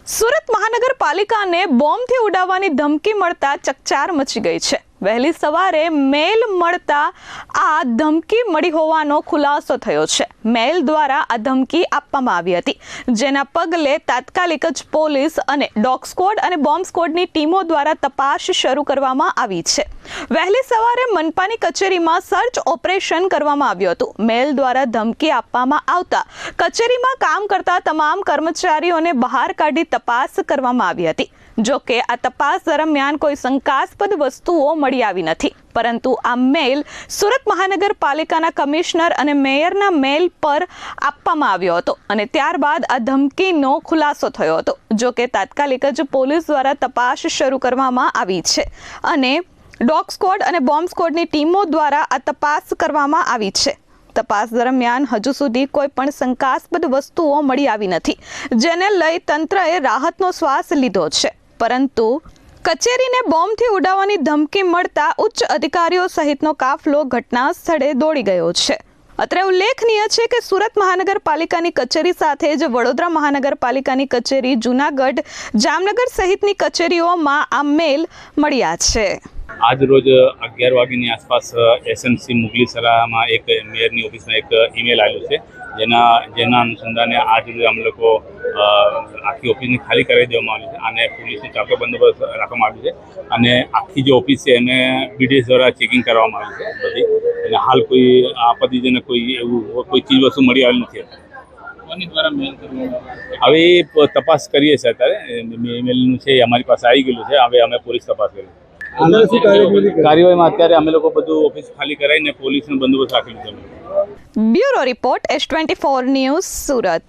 સુરત મહાનગરપાલિકાને બોમ્બથી ઉડાવવાની ધમકી મળતા ચકચાર મચી ગઈ છે। વહેલી સવારે મેલ મળતા આ ધમકી મળી હોવાનો ખુલાસો થયો છે। મેલ દ્વારા આ ધમકી આપવામાં આવી હતી, જેના પગલે તાત્કાલિક જ પોલીસ અને ડોગ સ્ક્વોડ અને બોમ્બ સ્ક્વોડની ટીમો દ્વારા તપાસ શરૂ કરવામાં આવી છે। વહેલી સવારે મનપાની કચેરીમાં સર્ચ ઓપરેશન કરવામાં આવ્યું હતું। મેલ દ્વારા ધમકી આપવામાં આવતા કચેરીમાં કામ કરતા તમામ કર્મચારીઓને બહાર કાઢી તપાસ કરવામાં આવી હતી। જો કે આ તપાસ દરમિયાન કોઈ શંકાસ્પદ વસ્તુઓ મળી આવી નથી, પરંતુ આ મેલ સુરત મહાનગરપાલિકાના કમિશનર અને મેયરના મેલ પર આપવામાં આવ્યો હતો અને ત્યારબાદ આ ધમકીનો ખુલાસો થયો હતો। જો કે તાત્કાલિક જ પોલીસ દ્વારા તપાસ શરૂ કરવામાં આવી છે અને ડોગ સ્ક્વોડ અને બોમ્બ સ્ક્વોડની ટીમો દ્વારા આ તપાસ કરવામાં આવી છે। તપાસ દરમિયાન હજુ સુધી કોઈ પણ શંકાસ્પદ વસ્તુઓ મળી આવી નથી, જેને લઈ તંત્રએ રાહતનો શ્વાસ લીધો છે। પરંતુ કચેરીને બોમ્બથી ઉડાવવાની ધમકી મળતા ઉચ્ચ અધિકારીઓ સહિતનો કાફલો ઘટના સ્થળે દોડી ગયો છે। અત્રે ઉલ્લેખનીય છે કે સુરત મહાનગરપાલિકાની કચેરી સાથે જ વડોદરા મહાનગરપાલિકાની કચેરી, જૂનાગઢ, જામનગર સહિતની કચેરીઓમાં આ મેલ મળ્યા છે। आज रोज 11 વાગ્યાની આસપાસ એસએનસી મુગલી સરામાં એક મેયરની ઓફિસમાં એક ઈમેલ આવ્યું છે, જેના અનુસંધાને આજ રોજ અમે લોકો આખી ઓફિસને ખાલી કરાવી દેવામાં આવી છે અને પોલીસનો ચાપો બંદોબસ્ત રાખવામાં આવ્યો છે અને આખી જે ઓફિસ છે એને બીડીએસ દ્વારા ચેકિંગ કરવામાં આવી છે બધી, અને હાલ કોઈ આપત્તિજનક કોઈ ચીજ વસ્તુ મળી આવેલ નથી। હવે એ તપાસ કરીએ છીએ। અત્યારે ઈમેલનું છે એ અમારી પાસે આવી ગયેલું છે, હવે અમે પોલીસ તપાસ કરીએ। કાર્યવાહીમાં અત્યારે અમે લોકો બધું ઓફિસ ખાલી કરાવીને પોલીસનો બંદોબસ્ત રાખેલું છે। Bureau report S24 news, Surat.